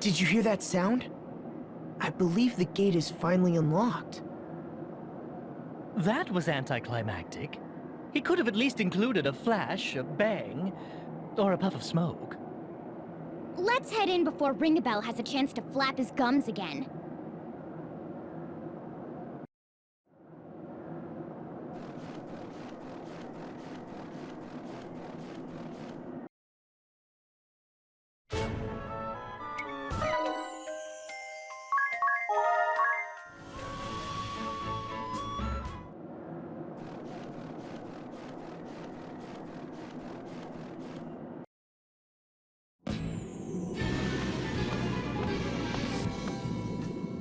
Did you hear that sound? I believe the gate is finally unlocked. That was anticlimactic. He could have at least included a flash, a bang, or a puff of smoke. Let's head in before Ringabel has a chance to flap his gums again.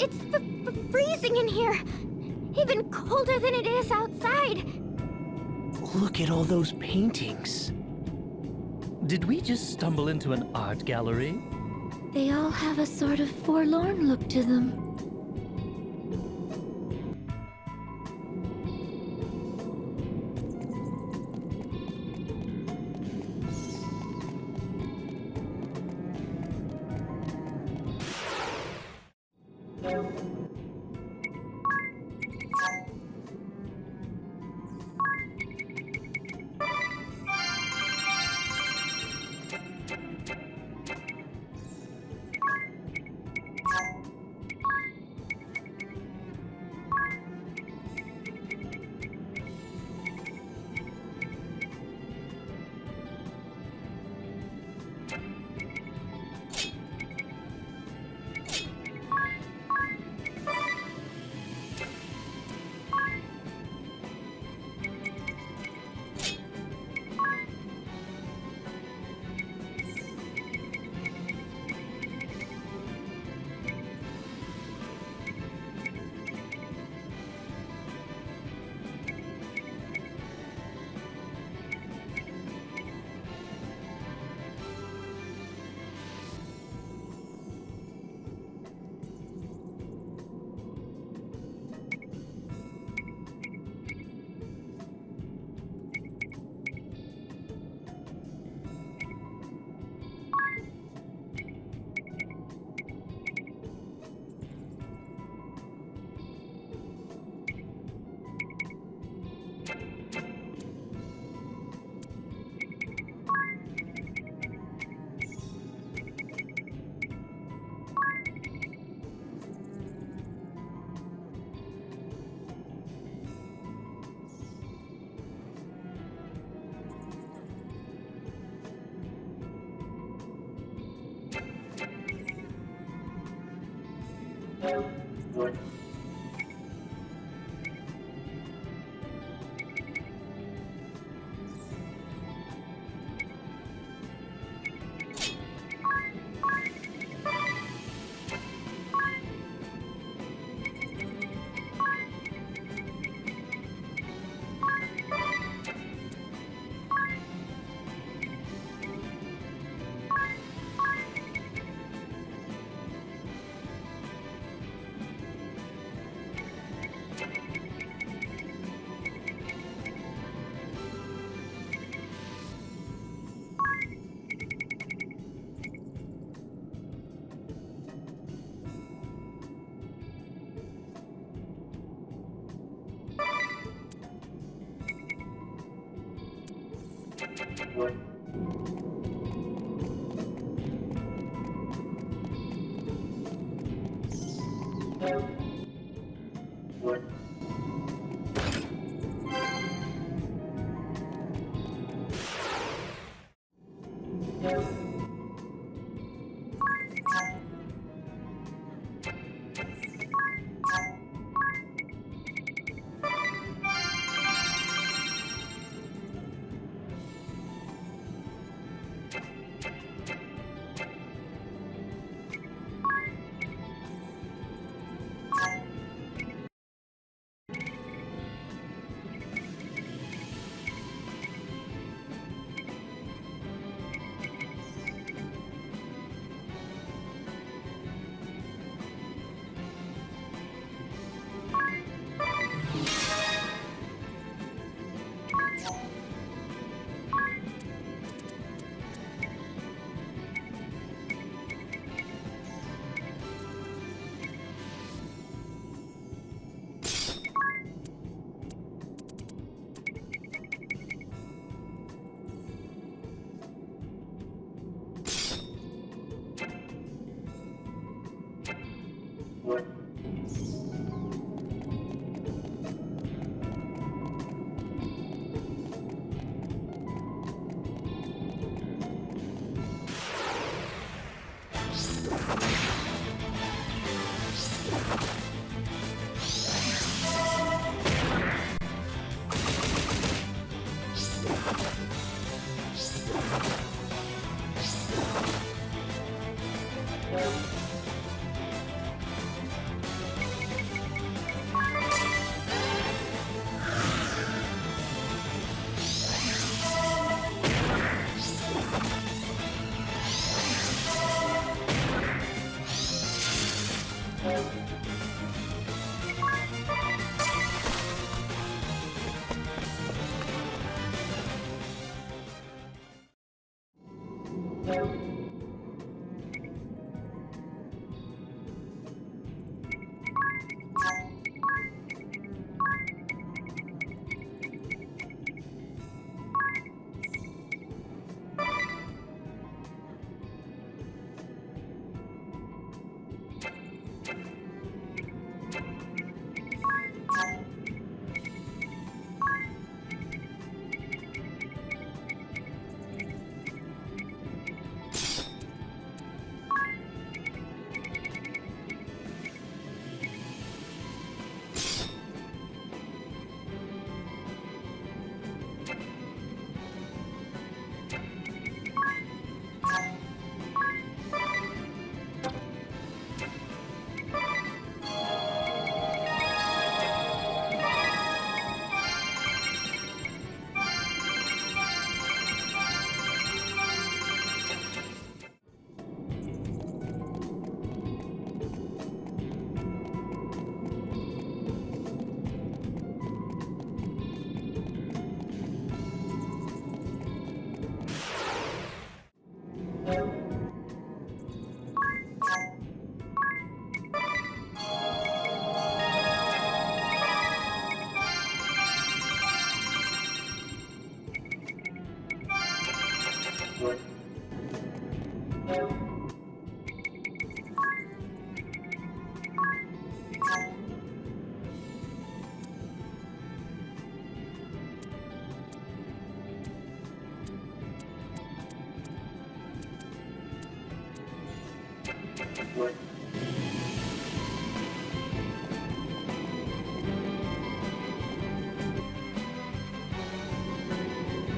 It's freezing in here. Even colder than it is outside. Look at all those paintings. Did we just stumble into an art gallery? They all have a sort of forlorn look to them.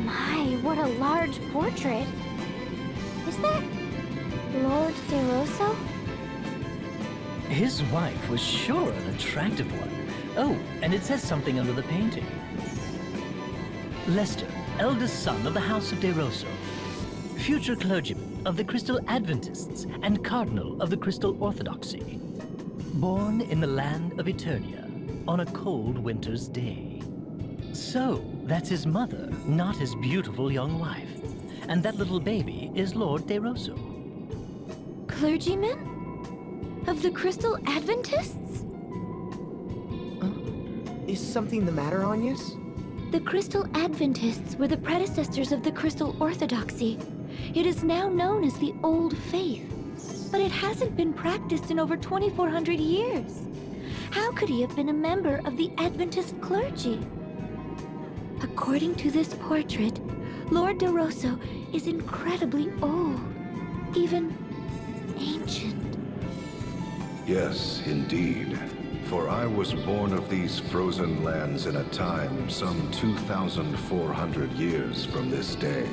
My, what a large portrait. Is that Lord DeRosso? His wife was sure an attractive one. Oh, and it says something under the painting. Lester, eldest son of the House of DeRosso, future clergyman of the Crystal Adventists and cardinal of the Crystal Orthodoxy, born in the land of Eternia on a cold winter's day. So, that's his mother, not his beautiful young wife. And that little baby is Lord DeRosso. Clergyman? Of the Crystal Adventists? Is something the matter, Agnes? The Crystal Adventists were the predecessors of the Crystal Orthodoxy. It is now known as the Old Faith, but it hasn't been practiced in over 2,400 years. How could he have been a member of the Adventist clergy? According to this portrait, Lord DeRosso is incredibly old, even ancient. Yes, indeed. For I was born of these frozen lands in a time some 2,400 years from this day.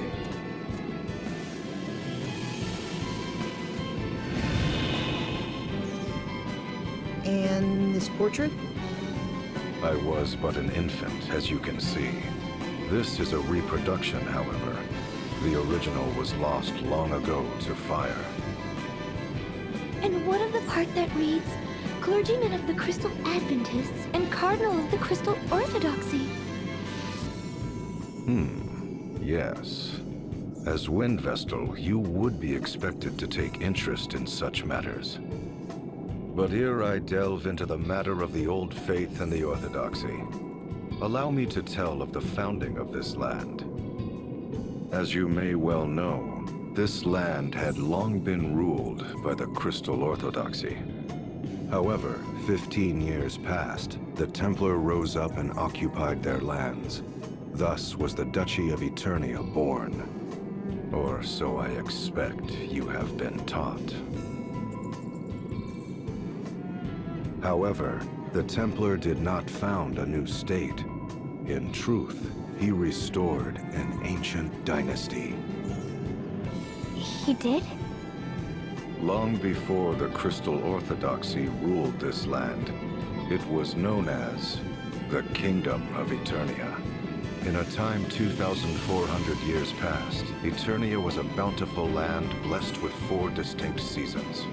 And this portrait? I was but an infant, as you can see. This is a reproduction, however. The original was lost long ago to fire. And what of the part that reads, Clergyman of the Crystal Adventists and Cardinal of the Crystal Orthodoxy? Yes. As Wind Vestal, you would be expected to take interest in such matters. But here I delve into the matter of the Old Faith and the Orthodoxy. Allow me to tell of the founding of this land. As you may well know, this land had long been ruled by the Crystal Orthodoxy. However, 15 years passed, the Templar rose up and occupied their lands. Thus was the Duchy of Eternia born. Or so I expect you have been taught. However, the Templar did not found a new state. In truth, he restored an ancient dynasty. He did? Long before the Crystal Orthodoxy ruled this land, it was known as the Kingdom of Eternia. In a time 2,400 years past, Eternia was a bountiful land blessed with 4 distinct seasons.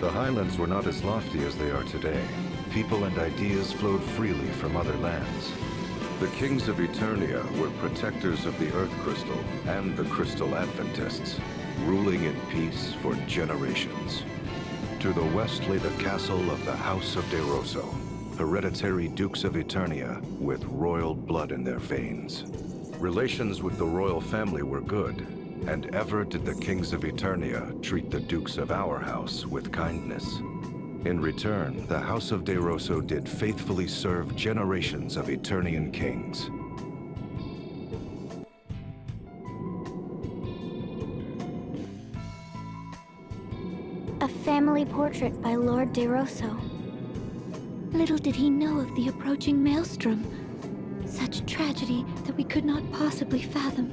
The highlands were not as lofty as they are today. People and ideas flowed freely from other lands. The kings of Eternia were protectors of the Earth Crystal and the Crystal Adventists, ruling in peace for generations. To the west lay the castle of the House of DeRosso, hereditary dukes of Eternia with royal blood in their veins. Relations with the royal family were good, and ever did the kings of Eternia treat the dukes of our house with kindness. In return, the House of DeRosso did faithfully serve generations of Eternian kings. A family portrait by Lord DeRosso. Little did he know of the approaching maelstrom. Such tragedy that we could not possibly fathom.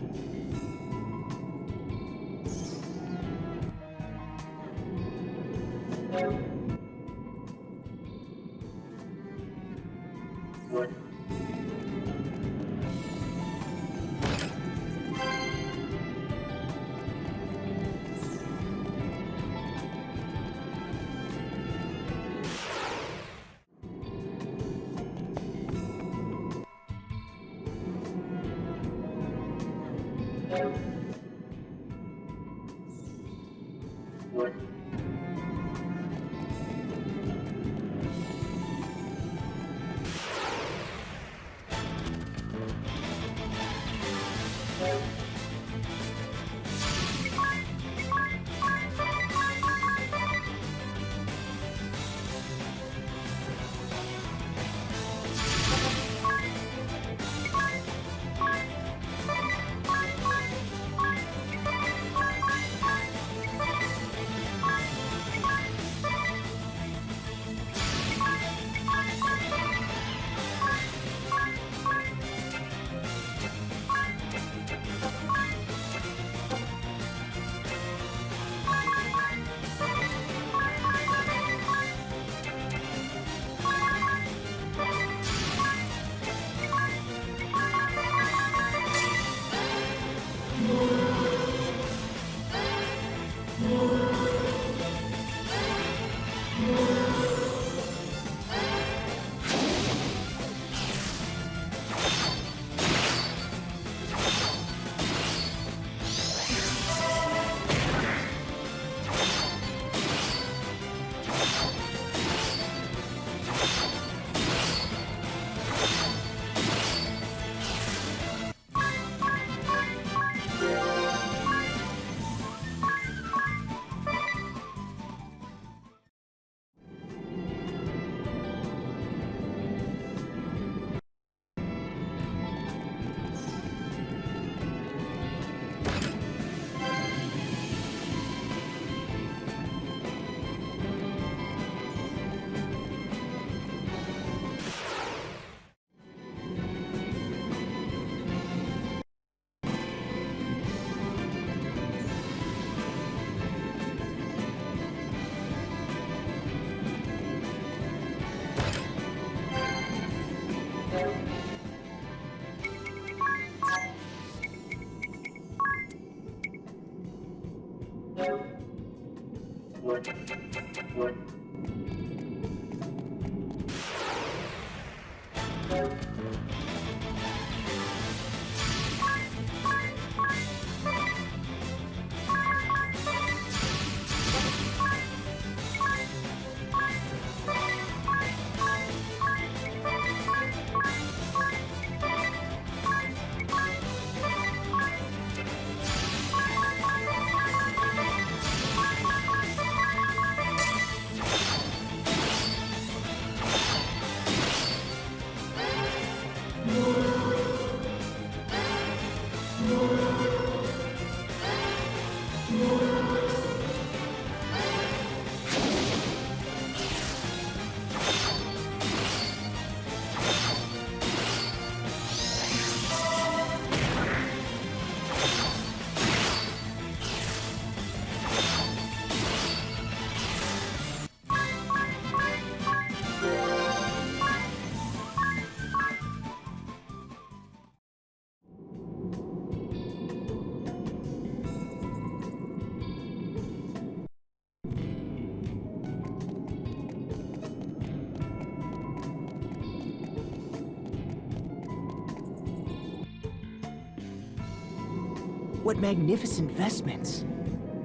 What magnificent vestments.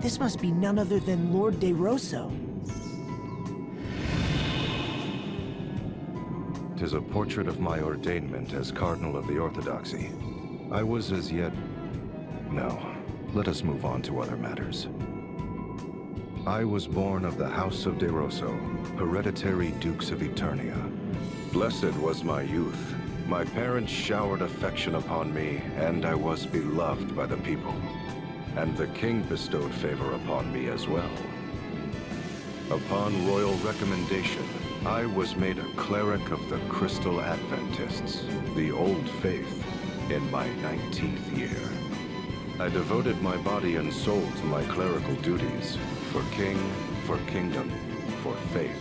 This must be none other than Lord De Rosso. 'Tis a portrait of my ordainment as Cardinal of the Orthodoxy. I was as yet... No, let us move on to other matters. I was born of the House of De Rosso, hereditary Dukes of Eternia. Blessed was my youth. My parents showered affection upon me, and I was beloved by the people. And the king bestowed favor upon me as well. Upon royal recommendation, I was made a cleric of the Crystal Adventists, the Old Faith, in my 19th year. I devoted my body and soul to my clerical duties, for king, for kingdom, for faith.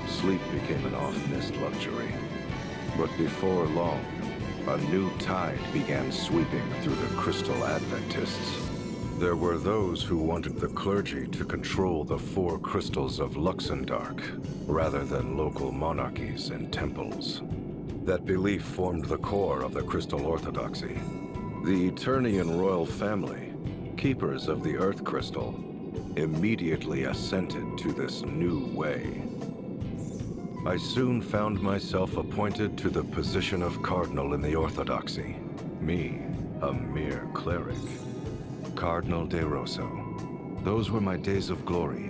Sleep became an oft-missed luxury. But before long, a new tide began sweeping through the Crystal Adventists. There were those who wanted the clergy to control the 4 crystals of Luxendark, rather than local monarchies and temples. That belief formed the core of the Crystal Orthodoxy. The Eternian royal family, keepers of the Earth Crystal, immediately assented to this new way. I soon found myself appointed to the position of Cardinal in the Orthodoxy. Me, a mere cleric. Cardinal De Rosso. Those were my days of glory.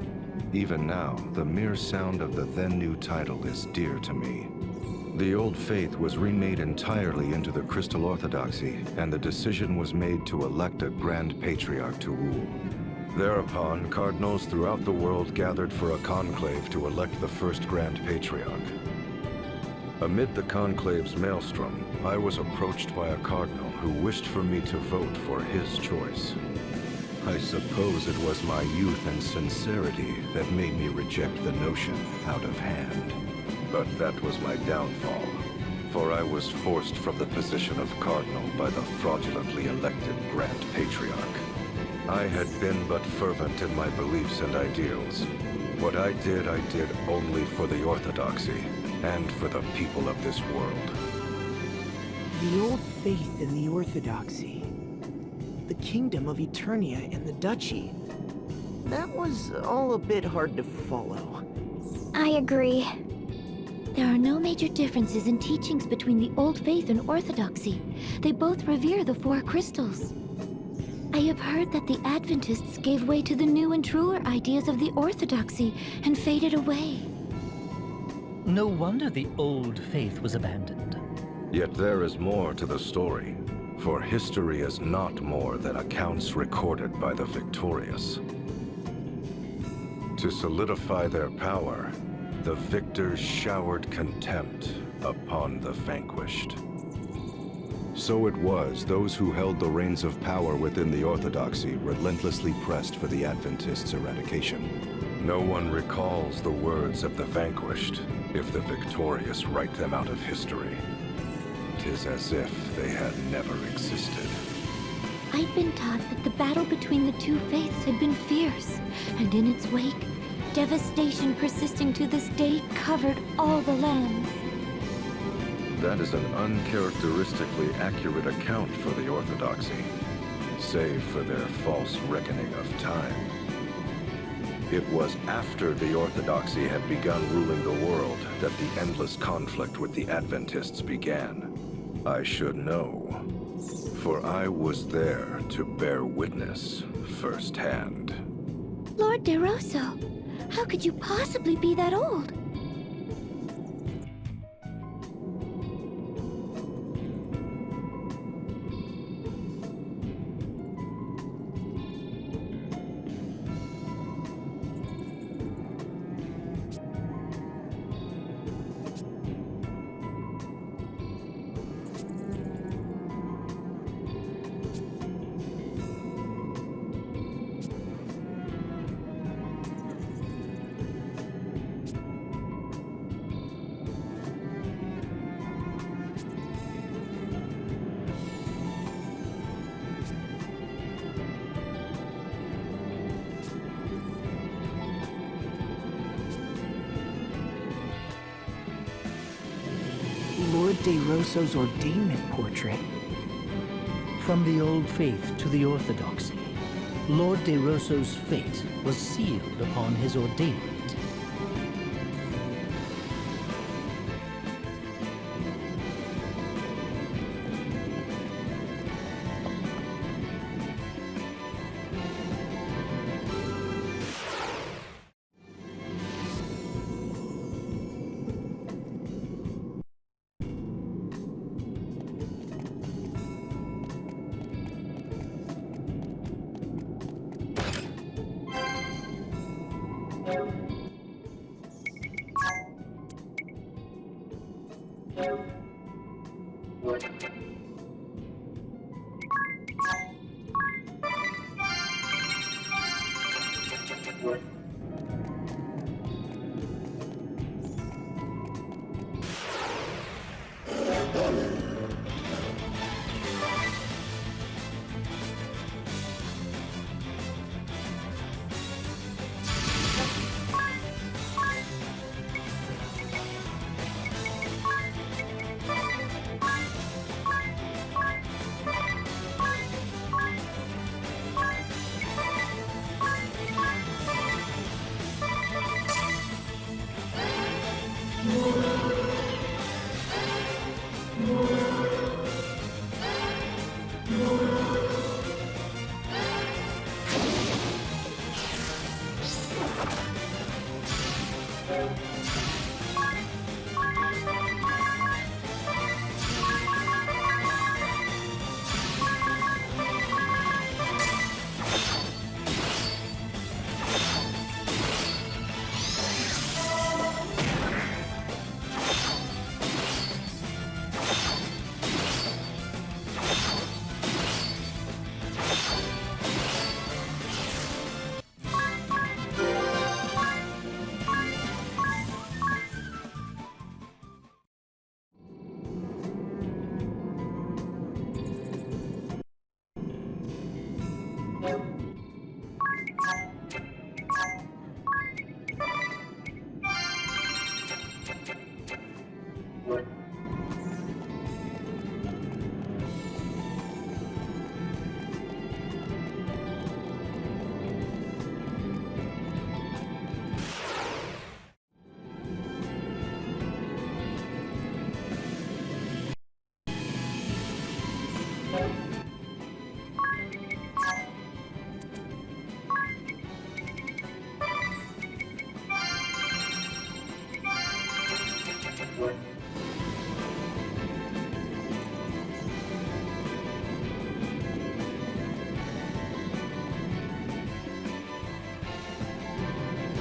Even now, the mere sound of the then-new title is dear to me. The old faith was remade entirely into the Crystal Orthodoxy, and the decision was made to elect a Grand Patriarch to rule. Thereupon, cardinals throughout the world gathered for a conclave to elect the first Grand Patriarch. Amid the conclave's maelstrom, I was approached by a cardinal who wished for me to vote for his choice. I suppose it was my youth and sincerity that made me reject the notion out of hand. But that was my downfall, for I was forced from the position of cardinal by the fraudulently elected Grand Patriarch. I had been but fervent in my beliefs and ideals. What I did only for the Orthodoxy, and for the people of this world. The old faith and the Orthodoxy. The Kingdom of Eternia and the Duchy. That was all a bit hard to follow. I agree. There are no major differences in teachings between the Old Faith and Orthodoxy. They both revere the 4 crystals. I have heard that the Adventists gave way to the new and truer ideas of the Orthodoxy and faded away. No wonder the Old Faith was abandoned. Yet there is more to the story, for history is not more than accounts recorded by the victorious. To solidify their power, the victors showered contempt upon the vanquished. So it was those who held the reins of power within the Orthodoxy relentlessly pressed for the Adventists' eradication. No one recalls the words of the vanquished if the victorious write them out of history. 'Tis as if they had never existed. I'd been taught that the battle between the 2 faiths had been fierce, and in its wake, devastation persisting to this day covered all the lands. That is an uncharacteristically accurate account for the Orthodoxy, save for their false reckoning of time. It was after the Orthodoxy had begun ruling the world that the endless conflict with the Adventists began. I should know, for I was there to bear witness firsthand. Lord De Rosso, how could you possibly be that old? Lord De Rosso's ordainment portrait. From the old faith to the orthodoxy, Lord De Rosso's fate was sealed upon his ordainment.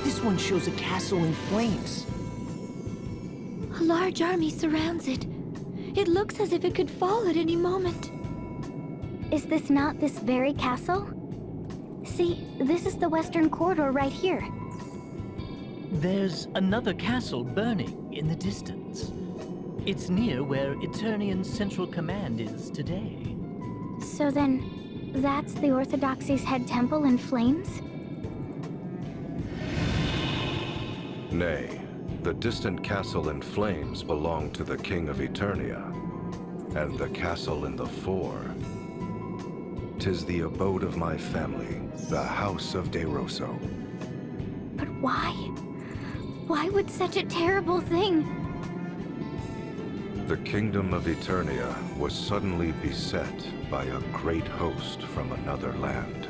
This one shows a castle in flames. A large army surrounds it. It looks as if it could fall at any moment. Is this not this very castle? See, this is the western corridor right here. There's another castle burning in the distance. It's near where Eternian's central command is today. So then, that's the Orthodoxy's head temple in flames? Nay, the distant castle in flames belonged to the King of Eternia, and the castle in the fore. 'Tis the abode of my family, the House of De Rosso. But why? Why would such a terrible thing? The kingdom of Eternia was suddenly beset by a great host from another land.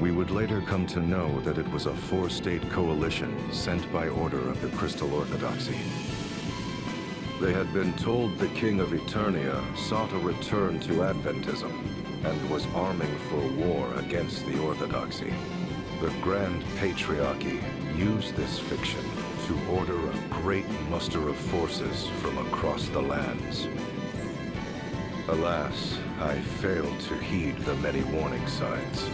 We would later come to know that it was a four-state coalition sent by order of the Crystal Orthodoxy. They had been told the King of Eternia sought a return to Adventism and was arming for war against the Orthodoxy. The Grand Patriarchy used this fiction to order a great muster of forces from across the lands. Alas, I failed to heed the many warning signs.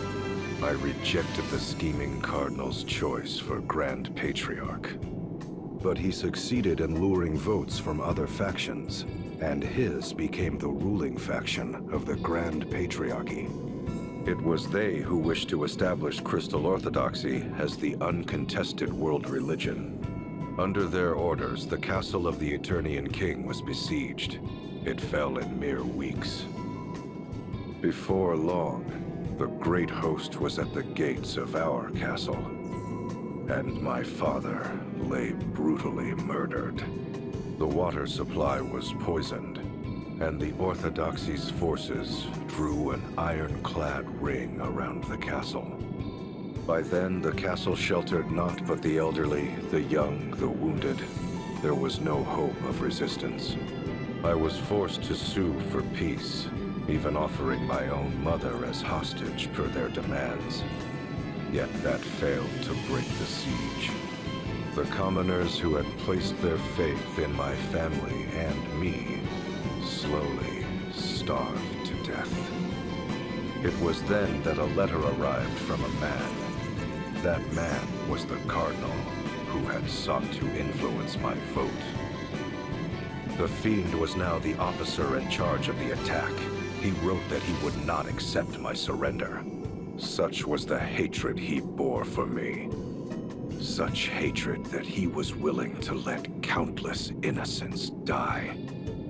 I rejected the scheming Cardinal's choice for Grand Patriarch. But he succeeded in luring votes from other factions, and his became the ruling faction of the Grand Patriarchy. It was they who wished to establish Crystal Orthodoxy as the uncontested world religion. Under their orders, the castle of the Eternian King was besieged. It fell in mere weeks. Before long, the great host was at the gates of our castle, and my father lay brutally murdered. The water supply was poisoned, and the Orthodoxy's forces drew an ironclad ring around the castle. By then, the castle sheltered naught but the elderly, the young, the wounded. There was no hope of resistance. I was forced to sue for peace, even offering my own mother as hostage per their demands. Yet that failed to break the siege. The commoners who had placed their faith in my family and me slowly starved to death. It was then that a letter arrived from a man. That man was the cardinal who had sought to influence my vote. The fiend was now the officer in charge of the attack. He wrote that he would not accept my surrender. Such was the hatred he bore for me. Such hatred that he was willing to let countless innocents die.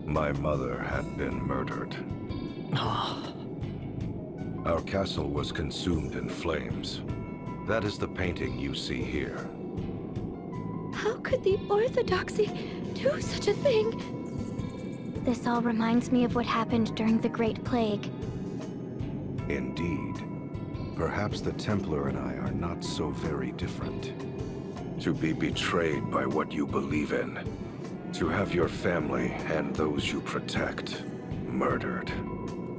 My mother had been murdered. Our castle was consumed in flames. That is the painting you see here. How could the Orthodoxy do such a thing? This all reminds me of what happened during the Great Plague. Indeed. Perhaps the Templar and I are not so very different. To be betrayed by what you believe in. To have your family and those you protect murdered.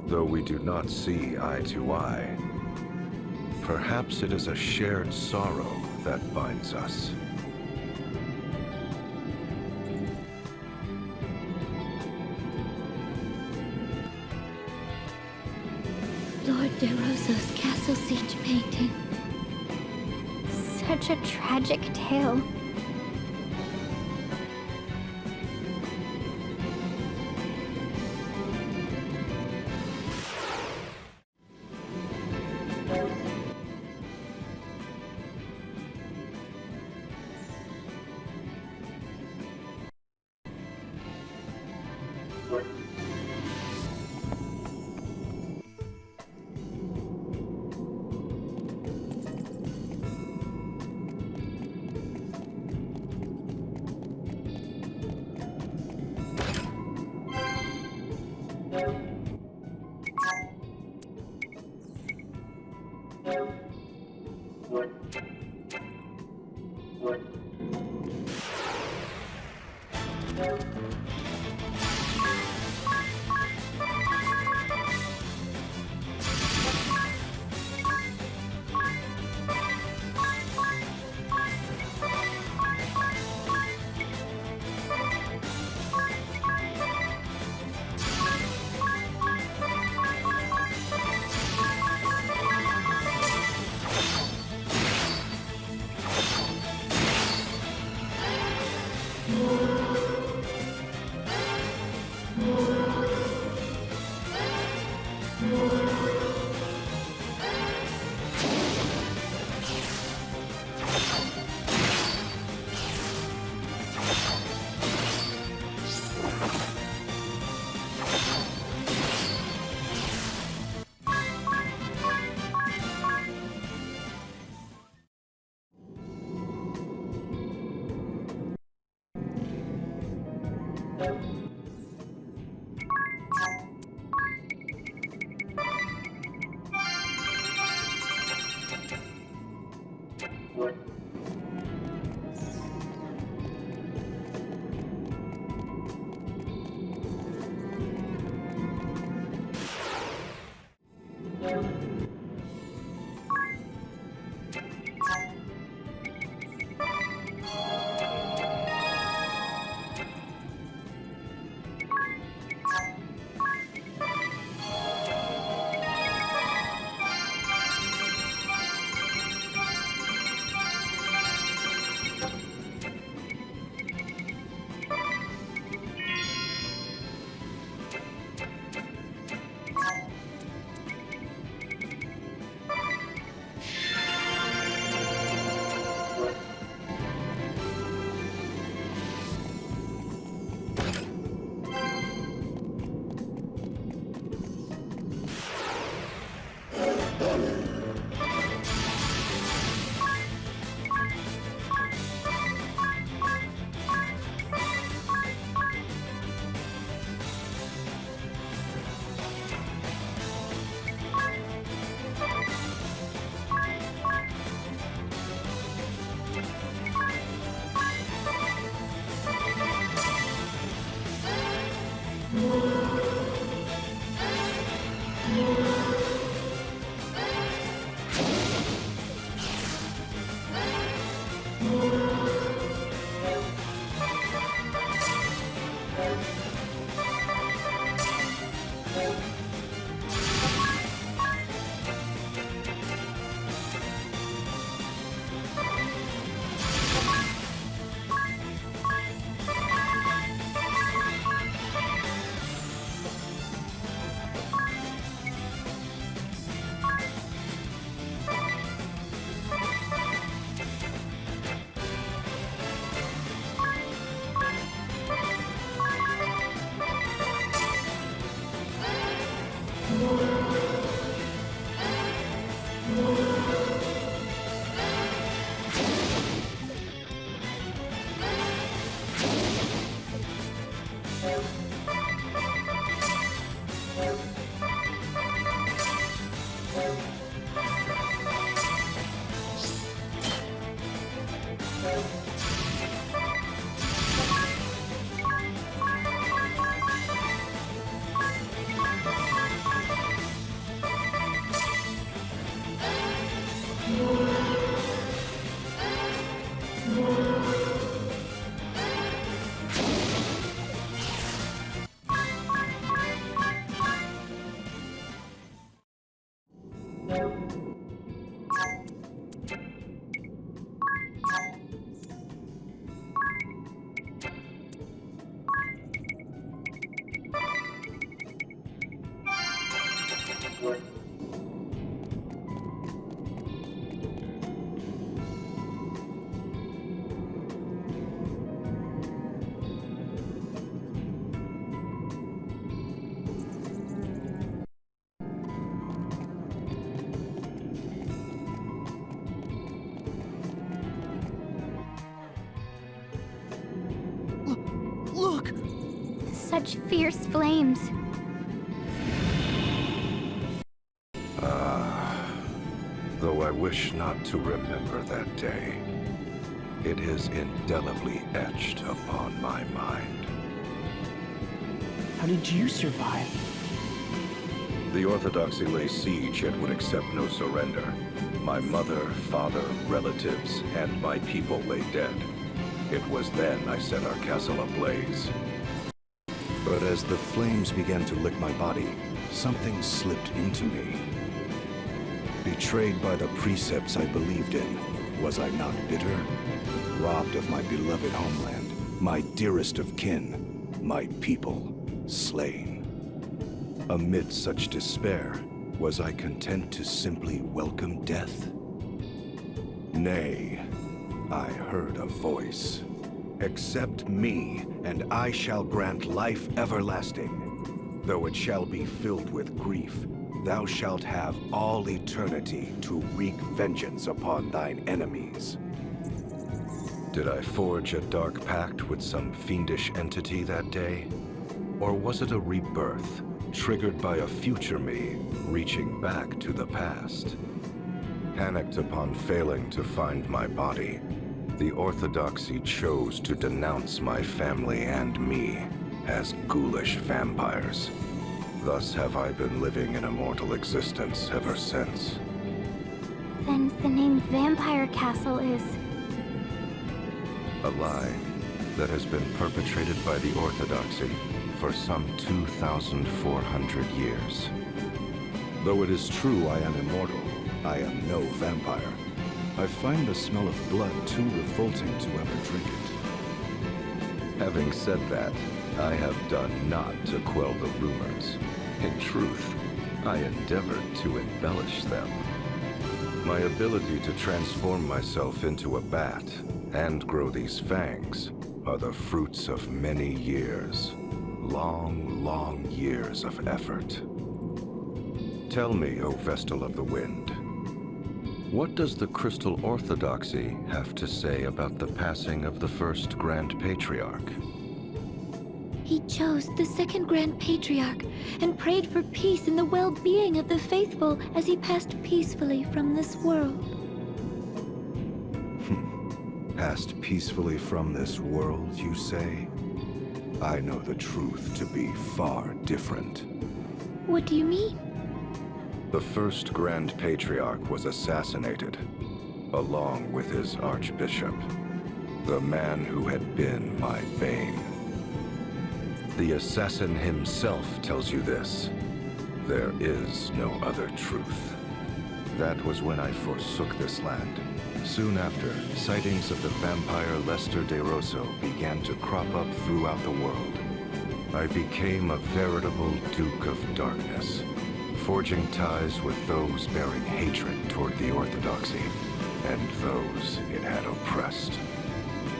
Though we do not see eye to eye, perhaps it is a shared sorrow that binds us. Lord De Rosa's castle siege painting. Such a tragic tale. such fierce flames. Though I wish not to remember that day, it is indelibly etched upon my mind. How did you survive? The Orthodoxy lay siege and would accept no surrender. My mother, father, relatives, and my people lay dead. It was then I set our castle ablaze. But as the flames began to lick my body, something slipped into me. Betrayed by the precepts I believed in, was I not bitter? Robbed of my beloved homeland, my dearest of kin, my people slain. Amid such despair, was I content to simply welcome death? Nay, I heard a voice. Accept me, and I shall grant life everlasting. Though it shall be filled with grief, thou shalt have all eternity to wreak vengeance upon thine enemies. Did I forge a dark pact with some fiendish entity that day? Or was it a rebirth, triggered by a future me, reaching back to the past? Panicked upon failing to find my body, the Orthodoxy chose to denounce my family and me as ghoulish vampires. Thus have I been living an immortal existence ever since. Then the name Vampire Castle is... A lie that has been perpetrated by the Orthodoxy for some 2,400 years. Though it is true I am immortal, I am no vampire. I find the smell of blood too revolting to ever drink it. Having said that, I have done naught to quell the rumors. In truth, I endeavored to embellish them. My ability to transform myself into a bat and grow these fangs are the fruits of many years. Long, long years of effort. Tell me, O Vestal of the Wind, what does the Crystal Orthodoxy have to say about the passing of the first Grand Patriarch? He chose the second Grand Patriarch and prayed for peace and the well-being of the faithful as he passed peacefully from this world. Passed peacefully from this world, you say? I know the truth to be far different. What do you mean? The first Grand Patriarch was assassinated, along with his Archbishop, the man who had been my bane. The assassin himself tells you this. There is no other truth. That was when I forsook this land. Soon after, sightings of the vampire Lester de Rosso began to crop up throughout the world. I became a veritable Duke of Darkness, forging ties with those bearing hatred toward the Orthodoxy, and those it had oppressed.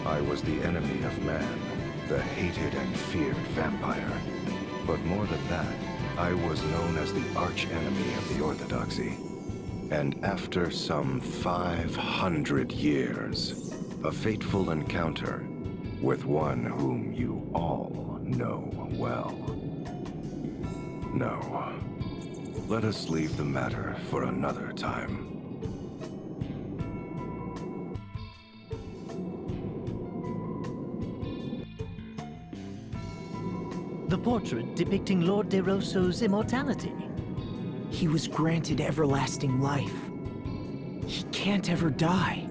I was the enemy of man, the hated and feared vampire. But more than that, I was known as the arch-enemy of the Orthodoxy. And after some 500 years, a fateful encounter with one whom you all know well. No. Let us leave the matter for another time. The portrait depicting Lord de Rosso's immortality. He was granted everlasting life. He can't ever die.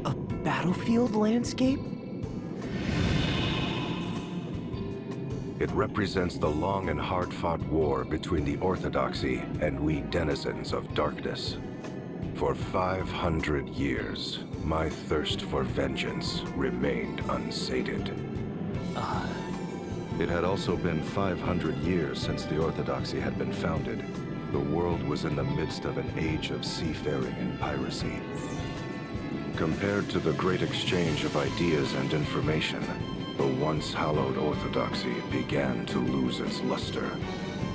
A battlefield landscape? It represents the long and hard-fought war between the Orthodoxy and we denizens of darkness. For 500 years, my thirst for vengeance remained unsated. It had also been 500 years since the Orthodoxy had been founded. The world was in the midst of an age of seafaring and piracy. Compared to the great exchange of ideas and information, the once hallowed Orthodoxy began to lose its luster.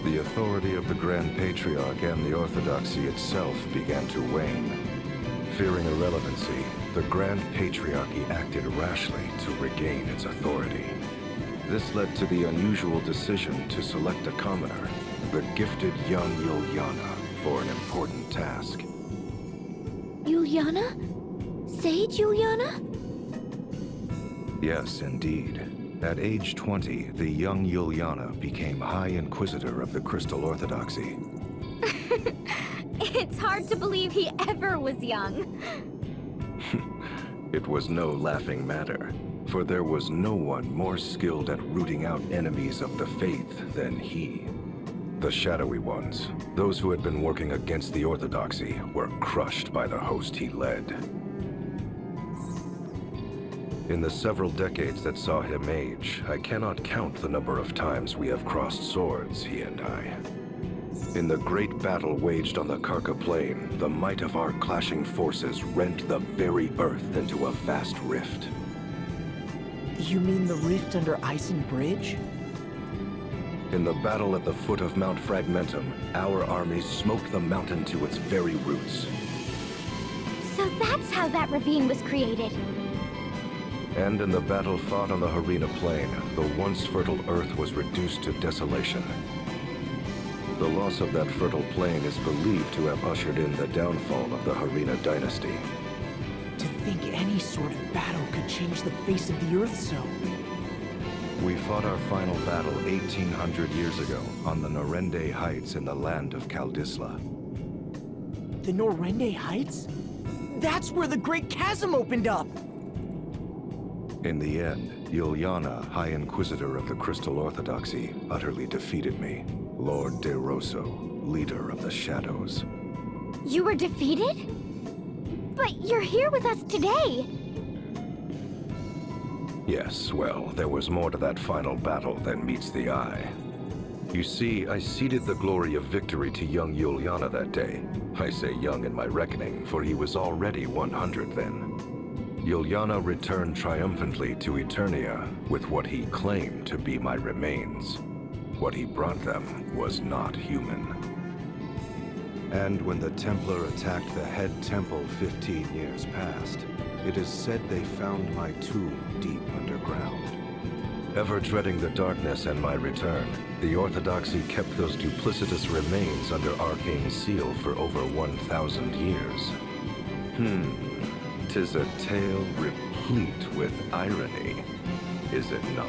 The authority of the Grand Patriarch and the Orthodoxy itself began to wane. Fearing irrelevancy, the Grand Patriarchy acted rashly to regain its authority. This led to the unusual decision to select a commoner, the gifted young Yuliana, for an important task. Yuliana? Sage Yuliana? Yes, indeed. At age 20, the young Yuliana became High Inquisitor of the Crystal Orthodoxy. It's hard to believe he ever was young. It was no laughing matter, for there was no one more skilled at rooting out enemies of the faith than he. The shadowy ones, those who had been working against the Orthodoxy, were crushed by the host he led. In the several decades that saw him age, I cannot count the number of times we have crossed swords, he and I. In the great battle waged on the Karka Plain, the might of our clashing forces rent the very earth into a vast rift. You mean the rift under Ison Bridge? In the battle at the foot of Mount Fragmentum, our armies smoked the mountain to its very roots. So that's how that ravine was created. And in the battle fought on the Harina Plain, the once fertile Earth was reduced to desolation. The loss of that fertile plain is believed to have ushered in the downfall of the Harina dynasty. To think any sort of battle could change the face of the Earth so. We fought our final battle 1,800 years ago on the Norende Heights in the land of Kaldisla. The Norende Heights? That's where the Great Chasm opened up! In the end, Yuliana, High Inquisitor of the Crystal Orthodoxy, utterly defeated me. Lord De Rosso, leader of the Shadows. You were defeated? But you're here with us today! Yes, well, there was more to that final battle than meets the eye. You see, I ceded the glory of victory to young Yuliana that day. I say young in my reckoning, for he was already 100 then. Yuliana returned triumphantly to Eternia with what he claimed to be my remains. What he brought them was not human. And when the Templar attacked the head temple 15 years past, it is said they found my tomb deep underground. Ever dreading the darkness and my return, the Orthodoxy kept those duplicitous remains under arcane seal for over 1,000 years. 'Tis a tale replete with irony, is it not?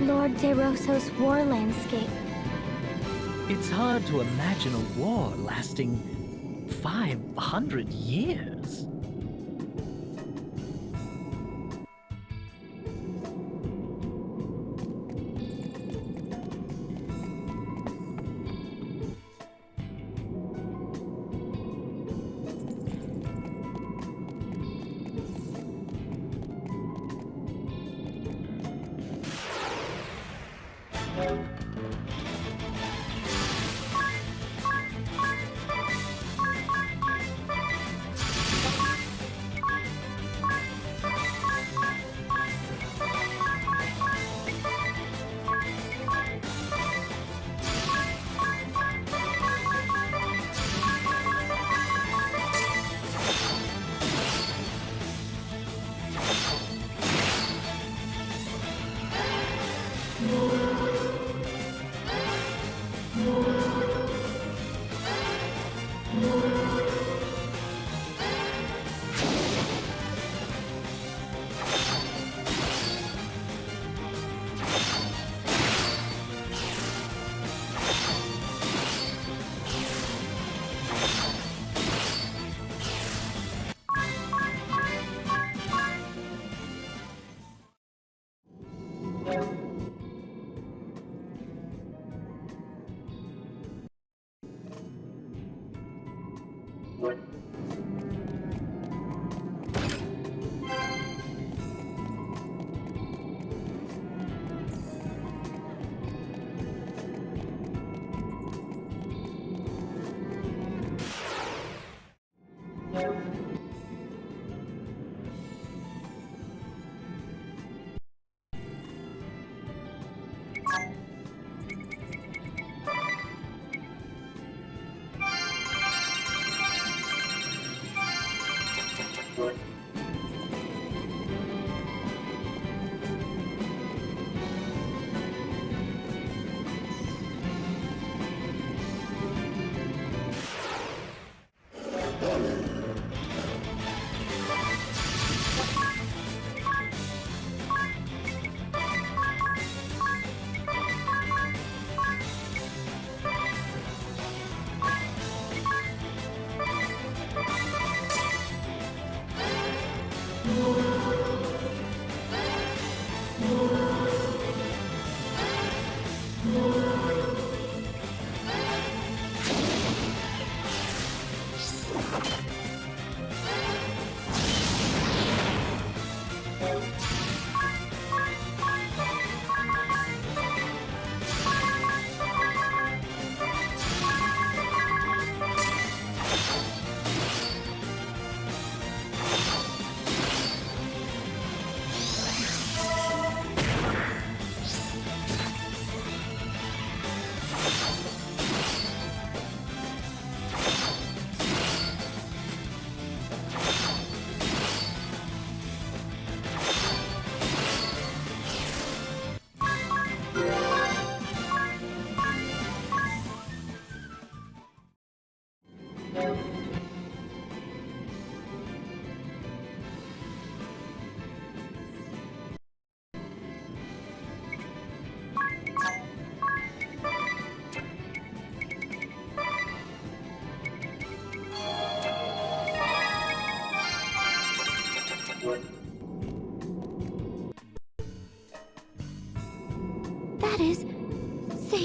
Lord De Rosso's war landscape. It's hard to imagine a war lasting 500 years.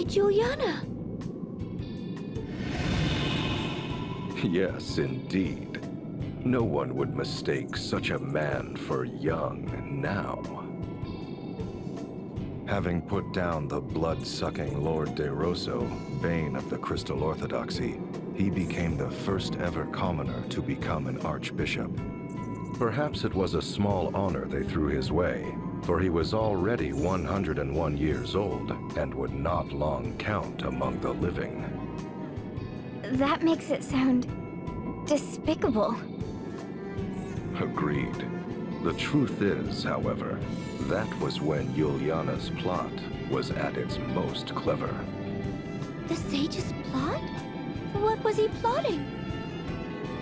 Sage Juliana. Yes, indeed. No one would mistake such a man for young now. Having put down the blood-sucking Lord De Rosso, bane of the Crystal Orthodoxy, he became the first ever commoner to become an archbishop. Perhaps it was a small honor they threw his way, for he was already 101 years old and would not long count among the living. That makes it sound despicable. Agreed. The truth is, however, that was when Juliana's plot was at its most clever. The Sage's plot? What was he plotting?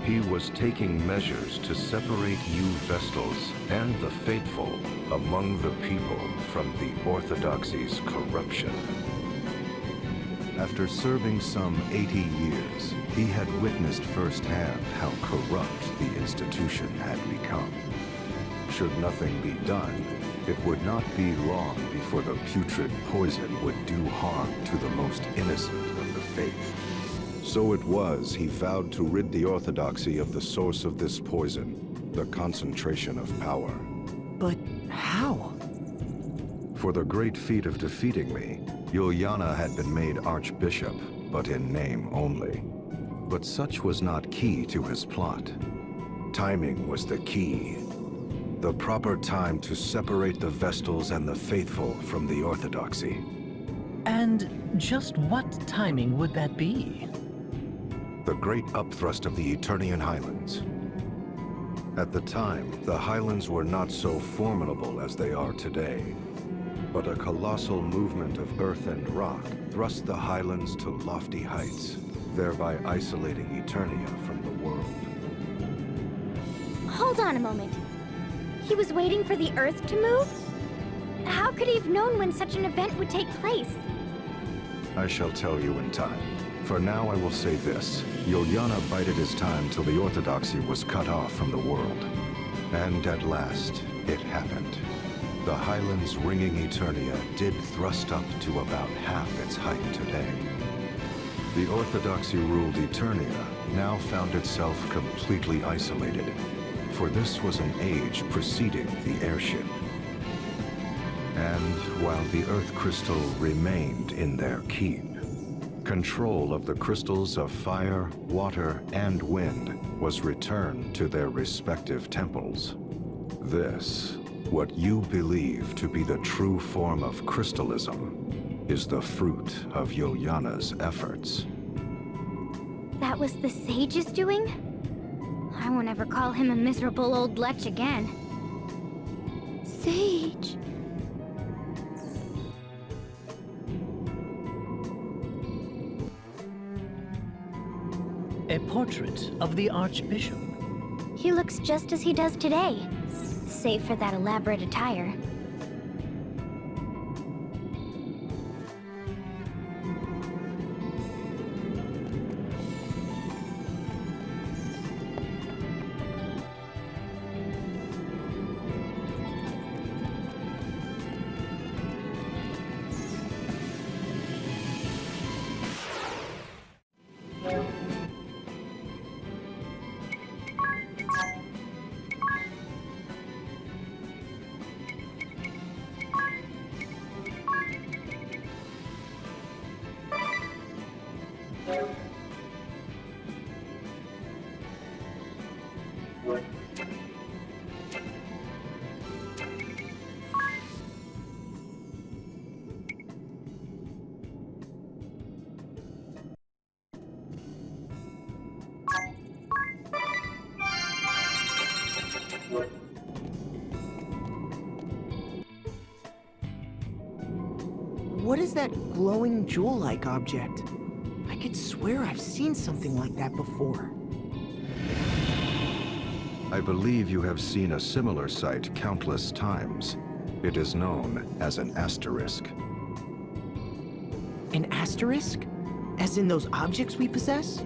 He was taking measures to separate you Vestals and the faithful among the people from the Orthodoxy's corruption. After serving some 80 years, he had witnessed firsthand how corrupt the institution had become. Should nothing be done, it would not be long before the putrid poison would do harm to the most innocent of the faith. So it was he vowed to rid the Orthodoxy of the source of this poison, the concentration of power. But how? For the great feat of defeating me, Juliana had been made archbishop, but in name only. But such was not key to his plot. Timing was the key. The proper time to separate the Vestals and the faithful from the Orthodoxy. And just what timing would that be? The great upthrust of the Eternian Highlands. At the time, the Highlands were not so formidable as they are today. But a colossal movement of earth and rock thrust the Highlands to lofty heights, thereby isolating Eternia from the world. Hold on a moment. He was waiting for the Earth to move? How could he have known when such an event would take place? I shall tell you in time. For now I will say this. Juliana bided his time till the Orthodoxy was cut off from the world. And at last, it happened. The Highlands ringing Eternia did thrust up to about half its height today. The Orthodoxy-ruled Eternia now found itself completely isolated, for this was an age preceding the airship. And while the Earth Crystal remained in their keep, control of the crystals of fire, water, and wind was returned to their respective temples. This, what you believe to be the true form of crystalism, is the fruit of Juliana's efforts. That was the Sage's doing? I won't ever call him a miserable old lech again. Sage. A portrait of the Archbishop. He looks just as he does today, save for that elaborate attire. What is that glowing jewel-like object? I could swear I've seen something like that before. I believe you have seen a similar sight countless times. It is known as an asterisk. An asterisk? As in those objects we possess?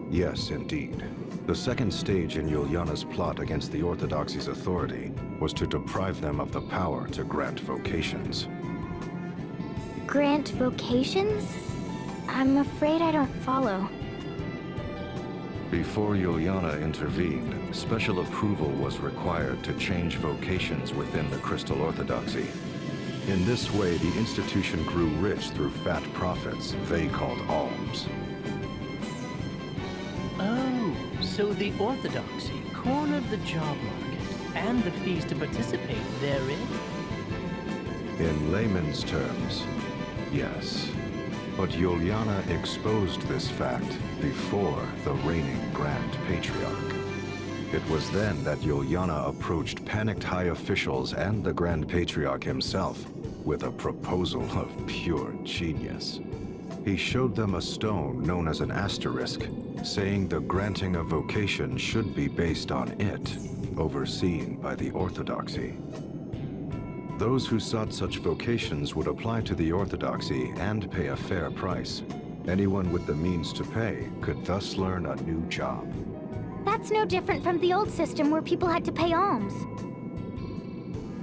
Yes, indeed. The second stage in Juliana's plot against the Orthodoxy's authority was to deprive them of the power to grant vocations. Grant vocations? I'm afraid I don't follow. Before Juliana intervened, special approval was required to change vocations within the Crystal Orthodoxy. In this way, the institution grew rich through fat profits they called alms. Oh, so the Orthodoxy cornered the job market and the fees to participate therein? In layman's terms, yes. But Juliana exposed this fact before the reigning Grand Patriarch. It was then that Juliana approached panicked high officials and the Grand Patriarch himself with a proposal of pure genius. He showed them a stone known as an asterisk, saying the granting of vocation should be based on it, overseen by the Orthodoxy. Those who sought such vocations would apply to the Orthodoxy and pay a fair price. Anyone with the means to pay could thus learn a new job. That's no different from the old system where people had to pay alms.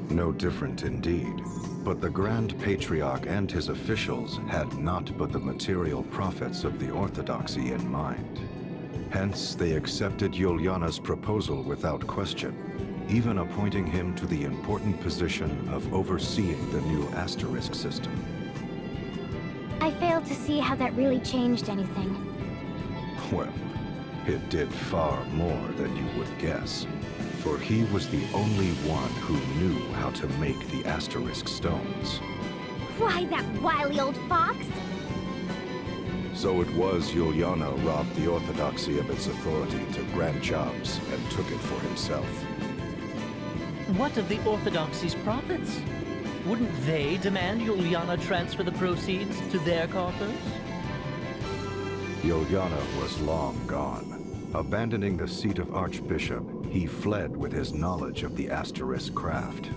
No different indeed. But the Grand Patriarch and his officials had not but the material profits of the Orthodoxy in mind. Hence, they accepted Juliana's proposal without question, even appointing him to the important position of overseeing the new asterisk system. I failed to see how that really changed anything. Well, it did far more than you would guess, for he was the only one who knew how to make the asterisk stones. Why, that wily old fox? So it was Juliana robbed the Orthodoxy of its authority to grant jobs and took it for himself. What of the Orthodoxy's profits? Wouldn't they demand Juliana transfer the proceeds to their coffers? Juliana was long gone. Abandoning the seat of Archbishop, he fled with his knowledge of the asterisk craft.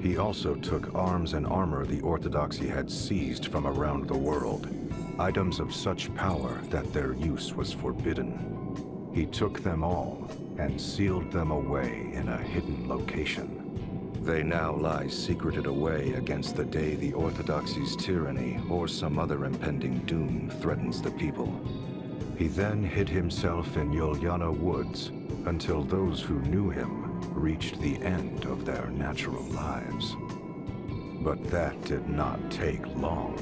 He also took arms and armor the Orthodoxy had seized from around the world, items of such power that their use was forbidden. He took them all and sealed them away in a hidden location. They now lie secreted away against the day the Orthodoxy's tyranny or some other impending doom threatens the people. He then hid himself in Juliana Woods until those who knew him reached the end of their natural lives. But that did not take long,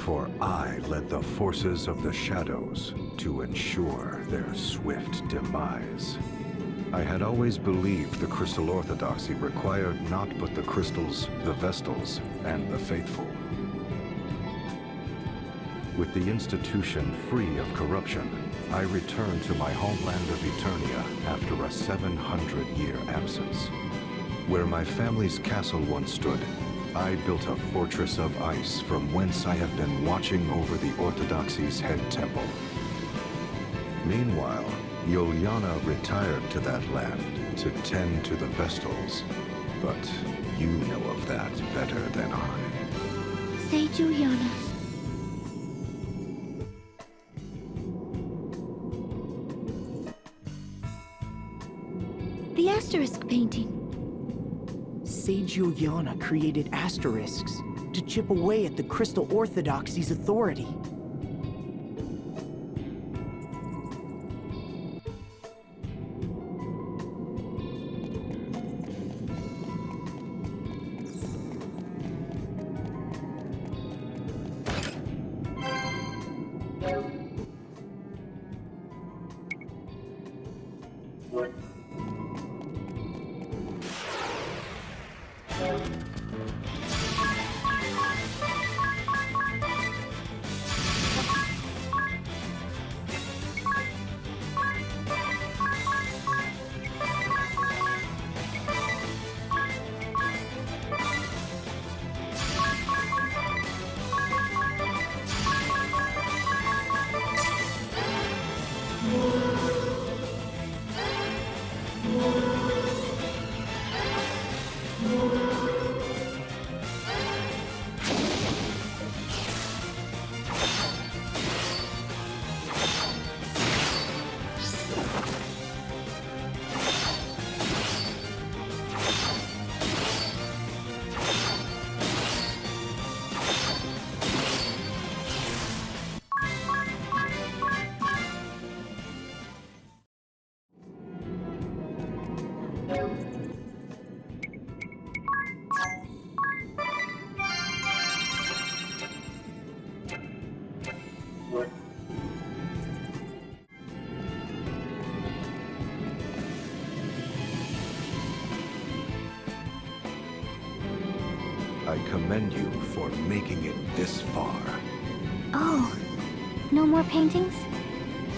for I led the forces of the shadows to ensure their swift demise. I had always believed the Crystal Orthodoxy required not but the crystals, the Vestals, and the faithful. With the institution free of corruption, I returned to my homeland of Eternia after a 700-year absence. Where my family's castle once stood, I built a fortress of ice from whence I have been watching over the Orthodoxy's head temple. Meanwhile, Juliana retired to that land to tend to the Vestals, but you know of that better than I. Say, Juliana. The asterisk painting. Sage Juliana created asterisks to chip away at the Crystal Orthodoxy's authority. I commend you for making it this far. Oh, no more paintings?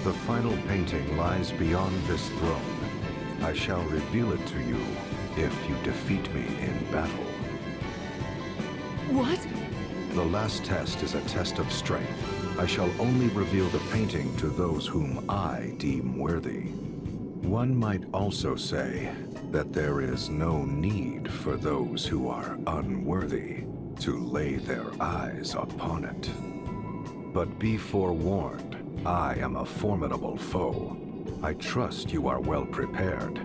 The final painting lies beyond this throne. I shall reveal it to you if you defeat me in battle. What? The last test is a test of strength. I shall only reveal the painting to those whom I deem worthy. One might also say that there is no need for those who are unworthy to lay their eyes upon it. But be forewarned, I am a formidable foe. I trust you are well prepared.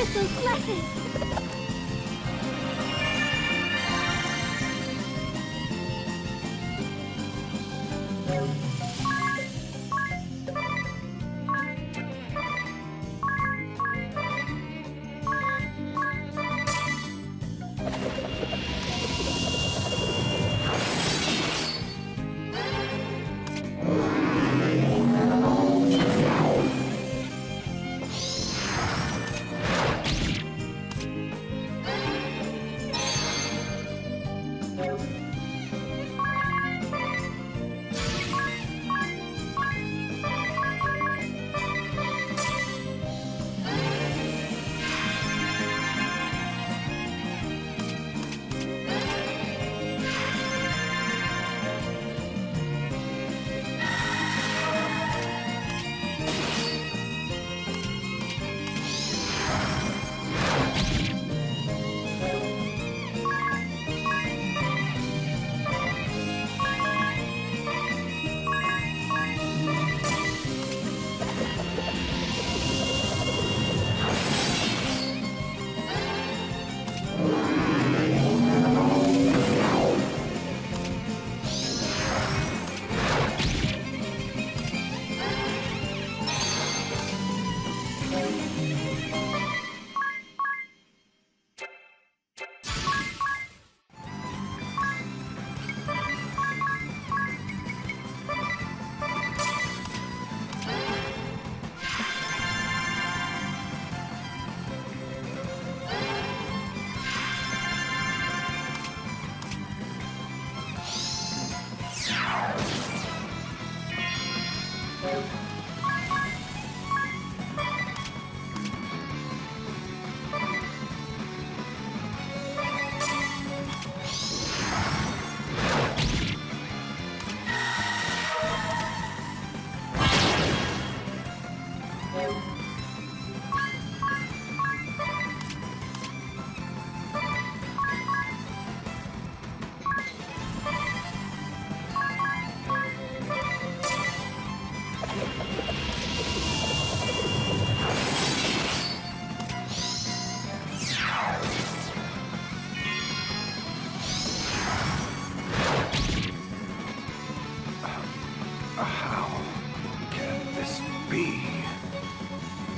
crystal's blessing!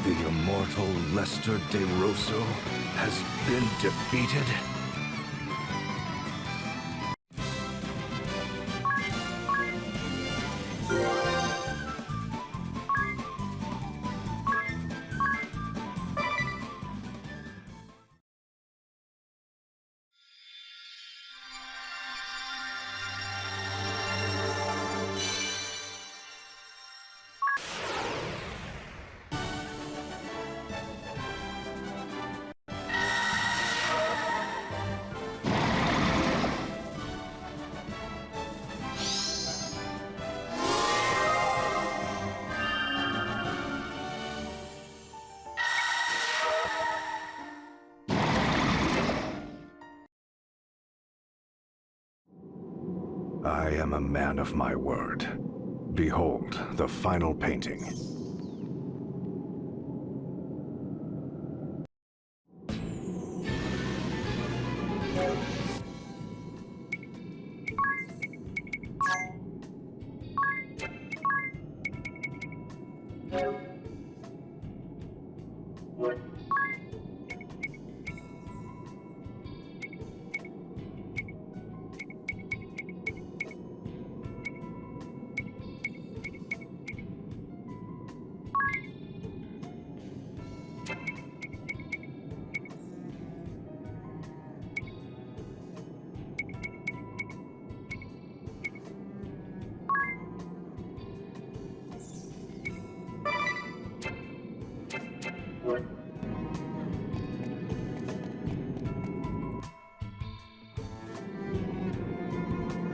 The immortal Lester De Rosso has been defeated? I am a man of my word. Behold, the final painting.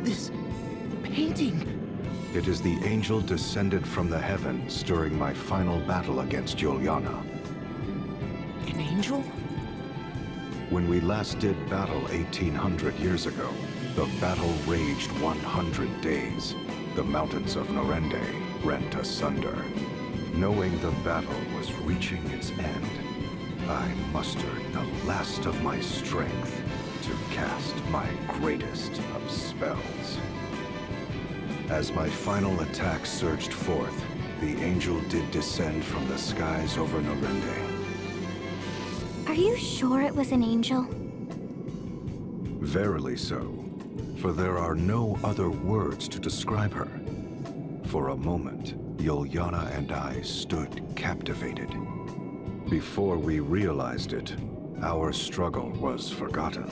This painting. It is the angel descended from the heavens during my final battle against Juliana. An angel? When we last did battle 1800 years ago, the battle raged 100 days. The mountains of Norende rent asunder. Knowing the battle was reaching its end, I mustered the last of my strength to cast my greatest of spells. As my final attack surged forth, the angel did descend from the skies over Norende. Are you sure it was an angel? Verily so, for there are no other words to describe her. For a moment, Yuliana and I stood captivated. Before we realized it, our struggle was forgotten.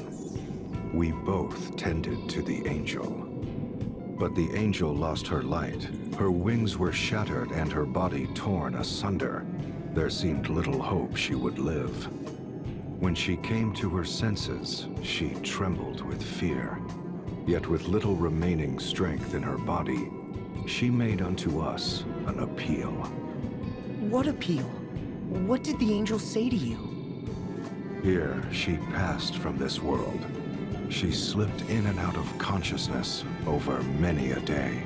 We both tended to the angel. But the angel lost her light. Her wings were shattered and her body torn asunder. There seemed little hope she would live. When she came to her senses, she trembled with fear. Yet with little remaining strength in her body, she made unto us an appeal. What appeal? What did the angel say to you? Here, she passed from this world. She slipped in and out of consciousness over many a day.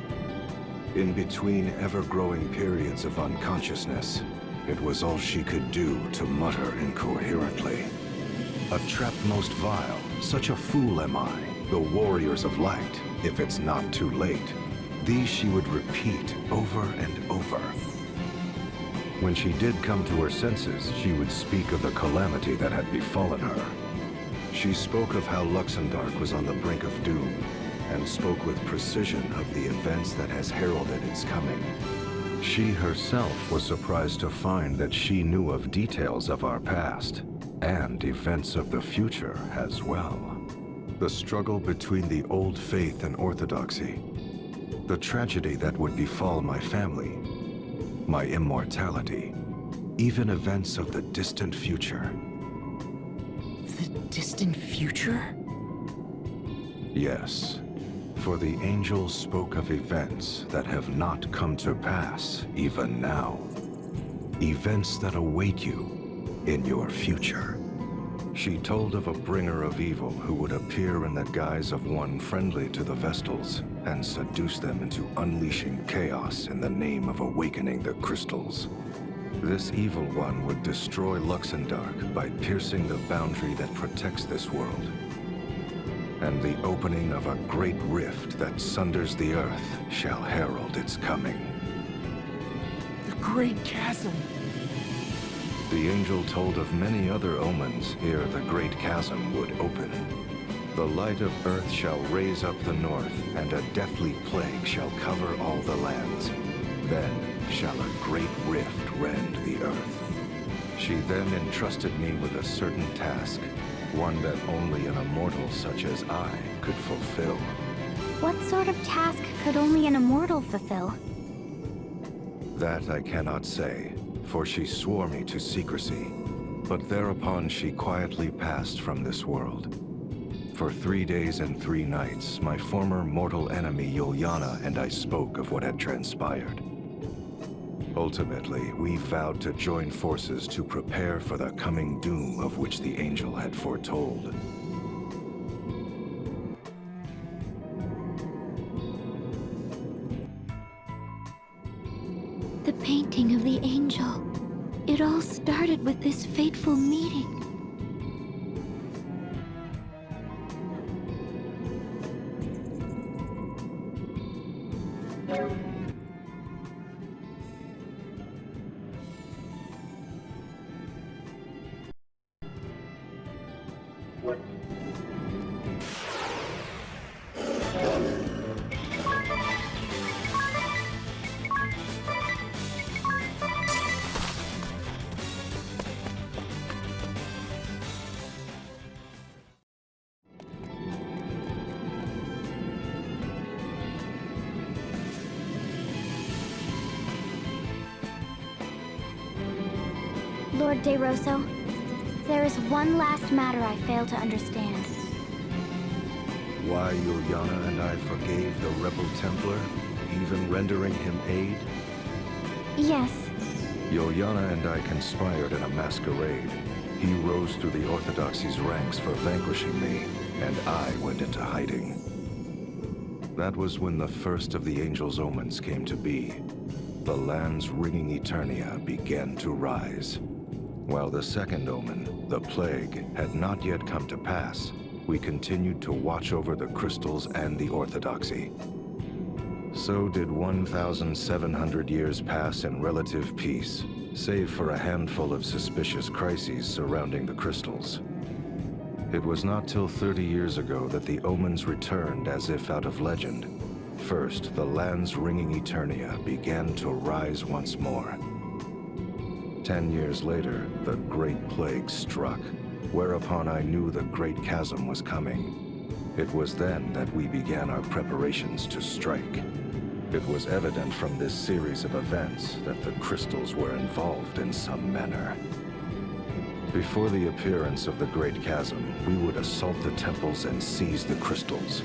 In between ever-growing periods of unconsciousness, it was all she could do to mutter incoherently. A trap most vile, such a fool am I, the warriors of light, if it's not too late. These she would repeat over and over. When she did come to her senses, she would speak of the calamity that had befallen her. She spoke of how Luxembourg was on the brink of doom, and spoke with precision of the events that has heralded its coming. She herself was surprised to find that she knew of details of our past, and events of the future as well. The struggle between the old faith and orthodoxy, the tragedy that would befall my family, my immortality, even events of the distant future. The distant future? Yes, for the angel spoke of events that have not come to pass even now. Events that await you in your future. She told of a bringer of evil who would appear in the guise of one friendly to the Vestals and seduce them into unleashing chaos in the name of awakening the crystals. This evil one would destroy Luxembourg by piercing the boundary that protects this world, and the opening of a great rift that sunders the earth shall herald its coming. The Great Chasm. The angel told of many other omens ere the great chasm would open. The light of earth shall raise up the north, and a deathly plague shall cover all the lands. Then shall a great rift rend the earth. She then entrusted me with a certain task, one that only an immortal such as I could fulfill. What sort of task could only an immortal fulfill? That I cannot say, for she swore me to secrecy. But thereupon she quietly passed from this world. For 3 days and 3 nights, my former mortal enemy Yuliana and I spoke of what had transpired. Ultimately, we vowed to join forces to prepare for the coming doom of which the angel had foretold. The painting of the angel. It all started with this fateful meeting. Lord De Rosso, there is one last matter I fail to understand. Why Yuliana and I forgave the rebel Templar, even rendering him aid? Yes. Yuliana and I conspired in a masquerade. He rose through the Orthodoxy's ranks for vanquishing me, and I went into hiding. That was when the first of the Angel's omens came to be. The lands ringing Eternia began to rise. While the second omen, the plague, had not yet come to pass, we continued to watch over the crystals and the orthodoxy. So did 1,700 years pass in relative peace, save for a handful of suspicious crises surrounding the crystals. It was not till 30 years ago that the omens returned as if out of legend. First, the lands ringing Eternia began to rise once more. 10 years later, the Great Plague struck, whereupon I knew the Great Chasm was coming. It was then that we began our preparations to strike. It was evident from this series of events that the crystals were involved in some manner. Before the appearance of the Great Chasm, we would assault the temples and seize the crystals.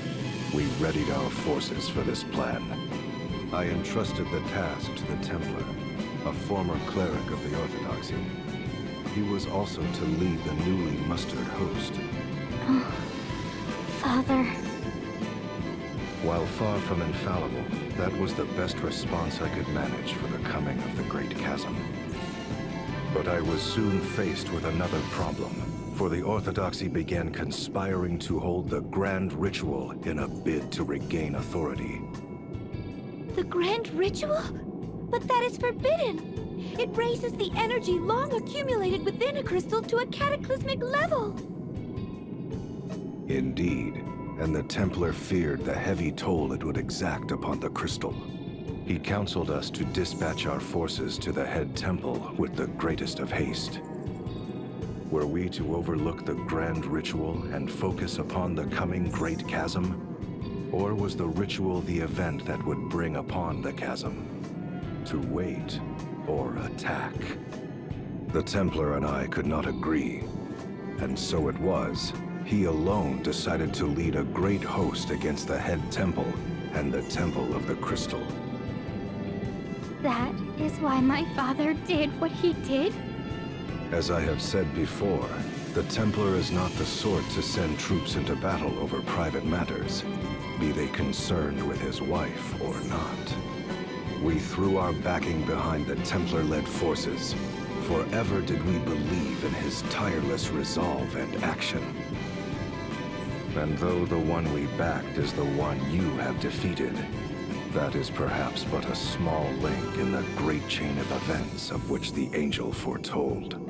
We readied our forces for this plan. I entrusted the task to the Templar, a former cleric of the Orthodoxy. He was also to lead the newly mustered host. Oh, Father. While far from infallible, that was the best response I could manage for the coming of the Great Chasm. But I was soon faced with another problem, for the Orthodoxy began conspiring to hold the Grand Ritual in a bid to regain authority. The Grand Ritual? But that is forbidden! It raises the energy long accumulated within a crystal to a cataclysmic level! Indeed, and the Templar feared the heavy toll it would exact upon the crystal. He counseled us to dispatch our forces to the head temple with the greatest of haste. Were we to overlook the Grand Ritual and focus upon the coming Great Chasm? Or was the ritual the event that would bring upon the chasm? To wait or attack? The Templar and I could not agree, and so it was. He alone decided to lead a great host against the head temple and the Temple of the Crystal. That is why my father did what he did? As I have said before, the Templar is not the sort to send troops into battle over private matters, be they concerned with his wife or not. We threw our backing behind the Templar-led forces. Forever did we believe in his tireless resolve and action. And though the one we backed is the one you have defeated, that is perhaps but a small link in the great chain of events of which the angel foretold.